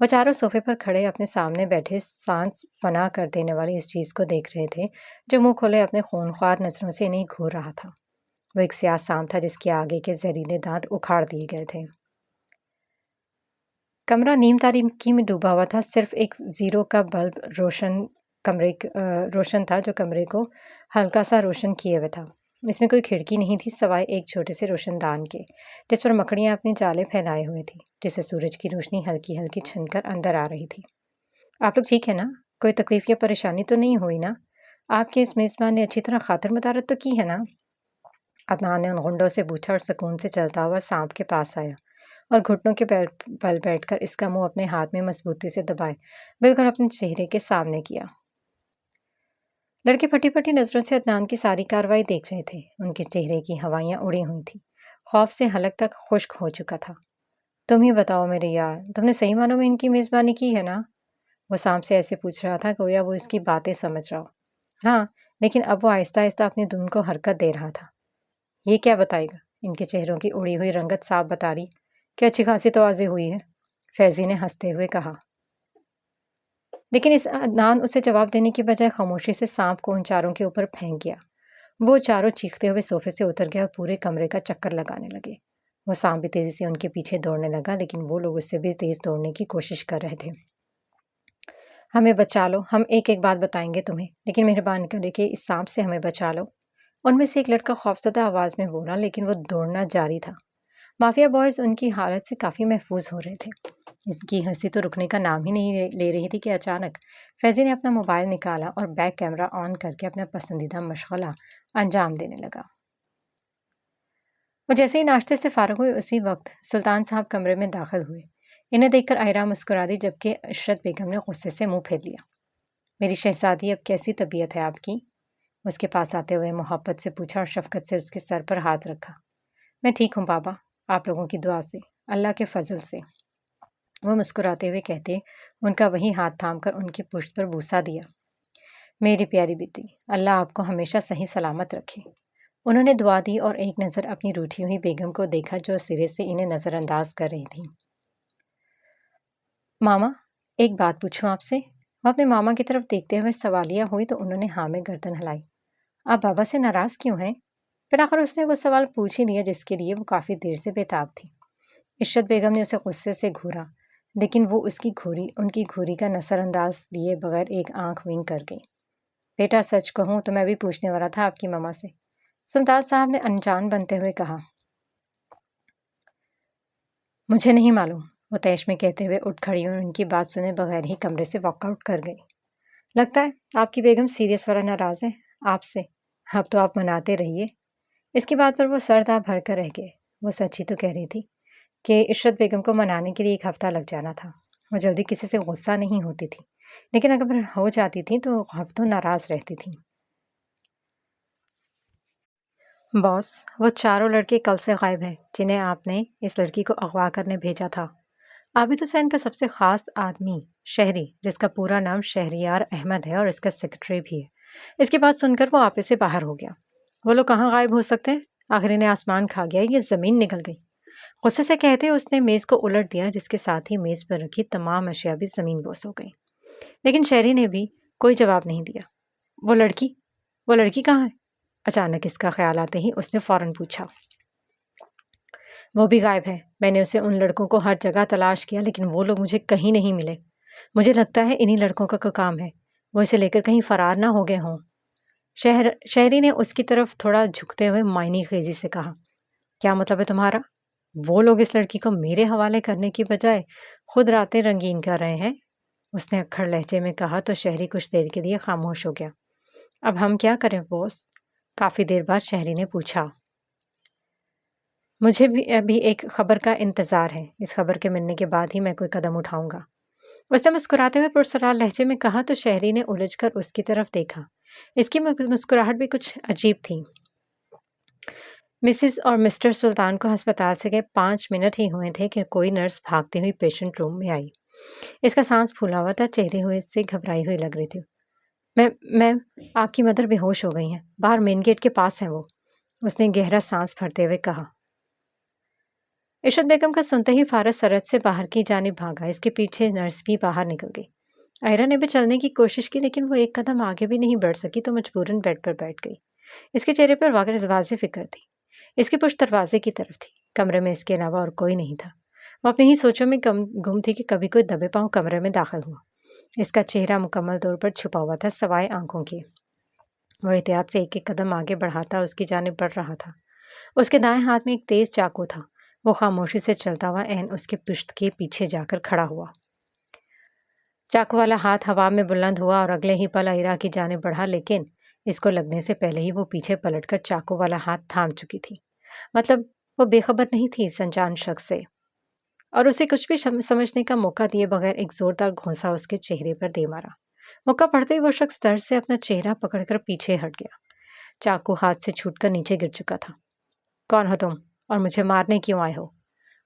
وہ چاروں صوفے پر کھڑے اپنے سامنے بیٹھے سانس فنا کر دینے والی اس چیز کو دیکھ رہے تھے جو منہ کھولے اپنے خونخوار نظروں سے انہیں گھور رہا تھا۔ وہ ایک سیاہ سانپ تھا جس کے آگے کے زہریلے دانت اکھاڑ دیے گئے تھے۔ کمرہ نیم تاریکی میں ڈوبا ہوا تھا، صرف ایک زیرو کا بلب روشن تھا جو کمرے کو ہلکا سا روشن کیے ہوئے تھا۔ اس میں کوئی کھڑکی نہیں تھی سوائے ایک چھوٹے سے روشن دان کے جس پر مکڑیاں اپنے جالے پھیلائے ہوئے تھیں، جس سے سورج کی روشنی ہلکی ہلکی چھن کر اندر آ رہی تھی۔ آپ لوگ ٹھیک ہے نا؟ کوئی تکلیف یا پریشانی تو نہیں ہوئی نا؟ آپ کے اس میزبان نے اچھی طرح خاطر مدارت تو کی ہے نا؟ عدنان نے ان غنڈوں سے پوچھا اور سکون سے چلتا ہوا سانپ کے پاس آیا اور گھٹنوں کے بل بیٹھ کر اس کا منہ اپنے ہاتھ میں مضبوطی سے دبائے بالکل اپنے چہرے کے سامنے کیا۔ لڑکے پھٹی پھٹی نظروں سے عدنان کی ساری کارروائی دیکھ رہے تھے۔ ان کے چہرے کی ہوائیاں اڑی ہوئی تھیں، خوف سے حلق تک خشک ہو چکا تھا۔ تم ہی بتاؤ میرے یار، تم نے صحیح معنوں میں ان کی میزبانی کی ہے نا؟ وہ سانپ سے ایسے پوچھ رہا تھا گویا وہ اس کی باتیں سمجھ رہا ہو۔ ہاں، لیکن اب وہ آہستہ آہستہ اپنی دھن کو حرکت دے رہا تھا۔ یہ کیا بتائے گا؟ ان کے چہروں کی اڑی ہوئی رنگت صاف بتا رہی کہ اچھی خاصی توازی ہوئی ہے، فیضی نے ہنستے ہوئے کہا۔ لیکن عدنان اسے جواب دینے کی بجائے خاموشی سے سانپ کو ان چاروں کے اوپر پھینک گیا۔ وہ چاروں چیختے ہوئے صوفے سے اتر گئے اور پورے کمرے کا چکر لگانے لگے۔ وہ سانپ بھی تیزی سے ان کے پیچھے دوڑنے لگا، لیکن وہ لوگ اس سے بھی تیز دوڑنے کی کوشش کر رہے تھے۔ ہمیں بچا لو، ہم ایک ایک بات بتائیں گے تمہیں، لیکن مہربانی کرے کہ اس سانپ سے ہمیں بچا لو۔ ان میں سے ایک لڑکا خوفزدہ آواز میں بولا، لیکن وہ دوڑنا جاری تھا۔ مافیا بوائز ان کی حالت سے کافی محفوظ ہو رہے تھے۔ ان کی ہنسی تو رکنے کا نام ہی نہیں لے رہی تھی کہ اچانک فیضی نے اپنا موبائل نکالا اور بیک کیمرہ آن کر کے اپنا پسندیدہ مشغلہ انجام دینے لگا۔ وہ جیسے ہی ناشتے سے فارغ ہوئے اسی وقت سلطان صاحب کمرے میں داخل ہوئے۔ انہیں دیکھ کر آئرہ مسکرا دی جبکہ عشرت بیگم نے غصے سے منہ پھیر لیا۔ میری شہزادی، اب کیسی طبیعت ہے آپ کی؟ اس کے پاس آتے ہوئے محبت سے پوچھا اور شفقت سے اس کے سر پر ہاتھ رکھا۔ میں ٹھیک ہوں بابا، آپ لوگوں کی دعا سے، اللہ کے فضل سے، وہ مسکراتے ہوئے کہتے ان کا وہی ہاتھ تھام کر ان کی پشت پر بوسہ دیا۔ میری پیاری بیٹی، اللہ آپ کو ہمیشہ صحیح سلامت رکھے۔ انہوں نے دعا دی اور ایک نظر اپنی روٹھی ہوئی بیگم کو دیکھا جو سرے سے انہیں نظر انداز کر رہی تھیں۔ ماما، ایک بات پوچھوں آپ سے؟ وہ اپنے ماما کی طرف دیکھتے ہوئے سوالیہ ہوئی تو انہوں نے ہاں میں گردن ہلائی۔ آپ بابا سے ناراض کیوں ہیں؟ پھر آخر اس نے وہ سوال پوچھ ہی لیا جس کے لیے وہ کافی دیر سے بےتاب تھی۔ عشرت بیگم نے اسے غصے سے گھورا، لیکن وہ ان کی گھوری کا نظر انداز لیے بغیر ایک آنکھ ونک کر گئی۔ بیٹا سچ کہوں تو میں بھی پوچھنے والا تھا آپ کی ماما سے، سلطان صاحب نے انجان بنتے ہوئے کہا۔ مجھے نہیں معلوم، وہ طیش میں کہتے ہوئے اٹھ کھڑی اور ان کی بات سنے بغیر ہی کمرے سے واک آؤٹ کر گئی۔ لگتا ہے آپ کی بیگم سیریس والا ناراض ہے آپ سے، اب تو آپ مناتے رہیے۔ اس کی بات پر وہ سر داں بھر کر رہ گئے۔ وہ سچ ہی تو کہہ رہی تھی کہ عشرت بیگم کو منانے کے لیے ایک ہفتہ لگ جانا تھا۔ وہ جلدی کسی سے غصہ نہیں ہوتی تھی، لیکن اگر ہو جاتی تھیں تو ہفتوں ناراض رہتی تھیں۔ باس، وہ چاروں لڑکے کل سے غائب ہیں جنہیں آپ نے اس لڑکی کو اغوا کرنے بھیجا تھا۔ عابد حسین کا سب سے خاص آدمی شہری، جس کا پورا نام شہریار احمد ہے اور اس کا سیکرٹری بھی ہے۔ اس کی بات سن کر وہ آپے سے باہر ہو گیا۔ وہ لوگ کہاں غائب ہو سکتے ہیں؟ آخر انہیں آسمان کھا گیا، یہ زمین نکل گئی۔ غصے سے کہتے اس نے میز کو الٹ دیا جس کے ساتھ ہی میز پر رکھی تمام اشیاء بھی زمین بوس ہو گئی۔ لیکن شہری نے بھی کوئی جواب نہیں دیا۔ وہ لڑکی کہاں ہے؟ اچانک اس کا خیال آتے ہی اس نے فوراً پوچھا۔ وہ بھی غائب ہے، میں نے اسے ان لڑکوں کو ہر جگہ تلاش کیا لیکن وہ لوگ مجھے کہیں نہیں ملے۔ مجھے لگتا ہے انہی لڑکوں کا کوئی کام ہے، وہ اسے لے کر کہیں فرار نہ ہو گئے ہوں۔ شہری نے اس کی طرف تھوڑا جھکتے ہوئے معنی خیزی سے کہا۔ کیا مطلب ہے تمہارا؟ وہ لوگ اس لڑکی کو میرے حوالے کرنے کی بجائے خود راتیں رنگین کر رہے ہیں، اس نے اکھڑ لہجے میں کہا تو شہری کچھ دیر کے لیے خاموش ہو گیا۔ اب ہم کیا کریں باس؟ کافی دیر بعد شہری نے پوچھا۔ مجھے بھی ابھی ایک خبر کا انتظار ہے، اس خبر کے ملنے کے بعد ہی میں کوئی قدم اٹھاؤں گا، اس نے مسکراتے ہوئے پرسرار لہجے میں کہا تو شہری نے الجھ کر اس کی طرف دیکھا۔ اس کی مسکراہٹ بھی کچھ عجیب تھی۔ مسز اور مسٹر سلطان کو ہسپتال سے گئے 5 منٹ ہی ہوئے تھے کہ کوئی نرس بھاگتی ہوئی پیشنٹ روم میں آئی۔ اس کا سانس پھولا ہوا تھا، چہرے ہوئے سے گھبرائی ہوئی لگ رہی تھی۔ میم، آپ کی مدر بے ہوش ہو گئی ہیں، باہر مین گیٹ کے پاس ہیں وہ، اس نے گہرا سانس بھرتے ہوئے کہا۔ ارشد بیگم کا سنتے ہی فارس سرحد سے باہر کی جانب بھاگا۔ اس کے پیچھے نرس بھی باہر نکل گئی۔ آئرہ نے بھی چلنے کی کوشش کی لیکن وہ ایک قدم آگے بھی نہیں بڑھ سکی تو مجبوراً بیڈ پر بیٹھ گئی۔ اس کے چہرے پر واضح فکر تھی۔ اس کی پشت دروازے کی طرف تھی۔ کمرے میں اس کے علاوہ اور کوئی نہیں تھا۔ وہ اپنی ہی سوچوں میں گم تھی کہ کبھی کوئی دبے پاؤں کمرے میں داخل ہوا۔ اس کا چہرہ مکمل طور پر چھپا ہوا تھا سوائے آنکھوں کے۔ وہ احتیاط سے ایک ایک قدم آگے بڑھاتا اس کی جانب بڑھ رہا تھا۔ اس کے دائیں ہاتھ میں ایک تیز چاقو تھا۔ وہ خاموشی سے چلتا ہوا عین اس کے پشت کے پیچھے جا کر کھڑا ہوا۔ چاقو والا ہاتھ ہوا میں بلند ہوا اور اگلے ہی پل آئرہ کی جانب بڑھا، لیکن اس کو لگنے سے پہلے ہی وہ پیچھے پلٹ کر چاقو والا ہاتھ تھام چکی تھی۔ مطلب وہ بے خبر نہیں تھی اس انجان شخص سے، اور اسے کچھ بھی سمجھنے کا موقع دیے بغیر ایک زوردار گھونسا اس کے چہرے پر دے مارا۔ موقع پڑتے ہی وہ شخص درد سے اپنا چہرہ پکڑ کر پیچھے ہٹ گیا۔ چاقو ہاتھ سے چھوٹ کر نیچے گر چکا تھا۔ کون ہو تم اور مجھے مارنے کیوں آئے ہو؟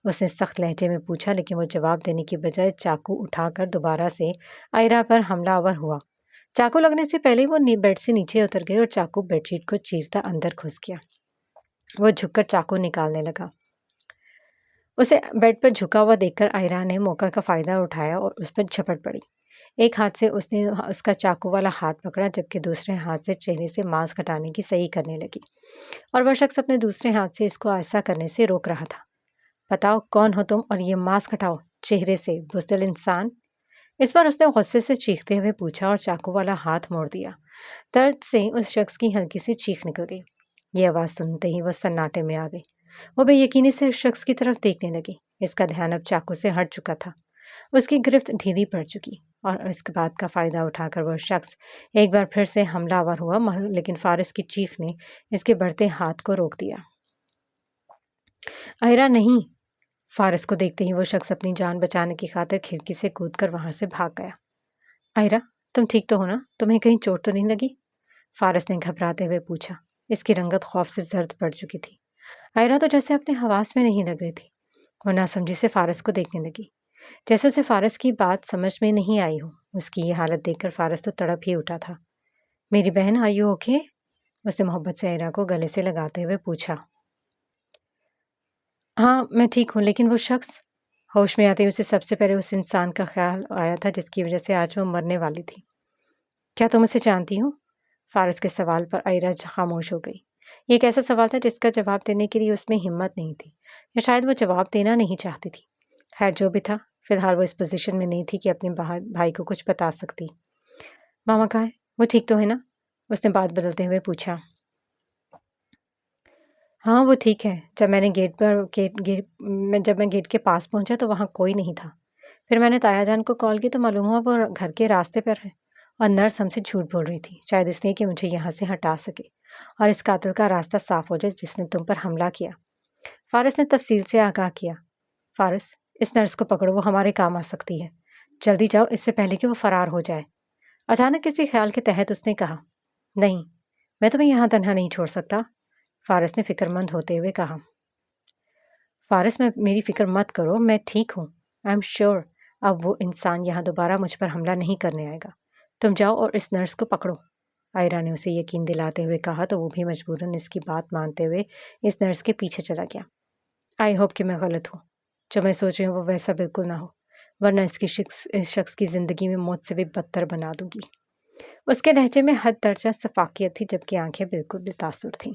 اس نے سخت لہجے میں پوچھا، لیکن وہ جواب دینے کی بجائے چاقو اٹھا کر دوبارہ سے آئرہ پر حملہ آور ہوا۔ چاقو لگنے سے پہلے وہ بیڈ سے نیچے اتر گئے اور چاقو بیڈ شیٹ کو چیرتا اندر گھس گیا۔ وہ جھک کر چاقو نکالنے لگا۔ اسے بیڈ پر جھکا ہوا دیکھ کر آئرہ نے موقع کا فائدہ اٹھایا اور اس پر جھپٹ پڑی۔ ایک ہاتھ سے اس نے اس کا چاقو والا ہاتھ پکڑا، جبکہ دوسرے ہاتھ سے چہرے سے ماسک ہٹانے کی صحیح کرنے لگی، اور وہ شخص اپنے دوسرے ہاتھ سے اس کو ایسا کرنے سے روک رہا تھا۔ بتاؤ کون ہو تم اور یہ ماسک ہٹاؤ چہرے سے، بزدل انسان! اس بار اس نے غصے سے چیختے ہوئے پوچھا اور چاقو والا ہاتھ موڑ دیا۔ درد سے اس شخص کی ہلکی سی چیخ نکل گئی۔ یہ آواز سنتے ہی وہ سناٹے میں آ گئی۔ وہ بے یقینی سے اس شخص کی طرف دیکھنے لگی۔ اس کا دھیان اب چاقو سے ہٹ چکا تھا۔ اس کی گرفت ڈھیلی پڑ چکی، اور اس بات کا فائدہ اٹھا کر وہ شخص ایک بار پھر سے حملہ آور ہوا، لیکن فارس کی چیخ نے اس کے بڑھتے ہاتھ کو روک دیا۔ آئرہ نہیں! فارس کو دیکھتے ہی وہ شخص اپنی جان بچانے کی خاطر کھڑکی سے کود کر وہاں سے بھاگ گیا۔ آئرہ، تم ٹھیک تو ہو نا؟ تمہیں کہیں چوٹ تو نہیں لگی؟ فارس نے گھبراتے ہوئے پوچھا۔ اس کی رنگت خوف سے زرد پڑ چکی تھی۔ آئرہ تو جیسے اپنے حواس میں نہیں لگ رہی تھی۔ وہ ناسمجھی سے فارس کو دیکھنے لگی، جیسے اسے فارس کی بات سمجھ میں نہیں آئی ہو۔ اس کی یہ حالت دیکھ کر فارس تو تڑپ ہی اٹھا تھا۔ میری بہن، آر یو اوکے؟ اس نے محبت سے آئرہ کو گلے سے لگاتے ہوئے پوچھا۔ ہاں میں ٹھیک ہوں، لیکن وہ شخص… ہوش میں آتے ہی اسے سب سے پہلے اس انسان کا خیال آیا تھا جس کی وجہ سے آج وہ مرنے والی تھی۔ کیا تم اسے جانتی ہو؟ فارس کے سوال پر آئرہ خاموش ہو گئی۔ یہ ایک ایسا سوال تھا جس کا جواب دینے کے لیے اس میں ہمت نہیں تھی، یا شاید وہ جواب دینا نہیں چاہتی تھی۔ خیر جو بھی تھا، فی الحال وہ اس پوزیشن میں نہیں تھی کہ اپنے بھائی کو کچھ بتا سکتی۔ ماما کہاں ہے؟ وہ ٹھیک تو ہے نا؟ اس نے بات بدلتے ہوئے پوچھا۔ ہاں وہ ٹھیک ہے۔ جب میں گیٹ کے پاس پہنچا تو وہاں کوئی نہیں تھا۔ پھر میں نے تایا جان کو کال کی تو معلوم ہوا وہ گھر کے راستے پر ہے، اور نرس ہم سے جھوٹ بول رہی تھی، شاید اس لیے کہ مجھے یہاں سے ہٹا سکے اور اس قاتل کا راستہ صاف ہو جائے جس نے تم پر حملہ کیا۔ فارس نے تفصیل سے آگاہ کیا۔ فارس، اس نرس کو پکڑو، وہ ہمارے کام آ سکتی ہے۔ جلدی جاؤ اس سے پہلے کہ وہ فرار ہو جائے۔ اچانک کسی خیال کے تحت اس نے کہا۔ نہیں، میں تمہیں یہاں تنہا نہیں چھوڑ سکتا، فارس نے فکر مند ہوتے ہوئے کہا۔ فارس، میری فکر مت کرو، میں ٹھیک ہوں۔ آئی ایم شیور اب وہ انسان یہاں دوبارہ مجھ پر حملہ نہیں کرنے آئے گا۔ تم جاؤ اور اس نرس کو پکڑو، آئرہ نے اسے یقین دلاتے ہوئے کہا تو وہ بھی مجبوراً اس کی بات مانتے ہوئے اس نرس کے پیچھے چلا گیا۔ آئی ہوپ کہ میں غلط ہوں، جو میں سوچ رہی ہوں وہ ویسا بالکل نہ ہو، ورنہ اس شخص کی زندگی میں موت سے بھی بدتر بنا دوں گی۔ اس کے لہجے میں حد درجہ شفقت تھی، جبکہ آنکھیں بالکل بے تاثر تھیں۔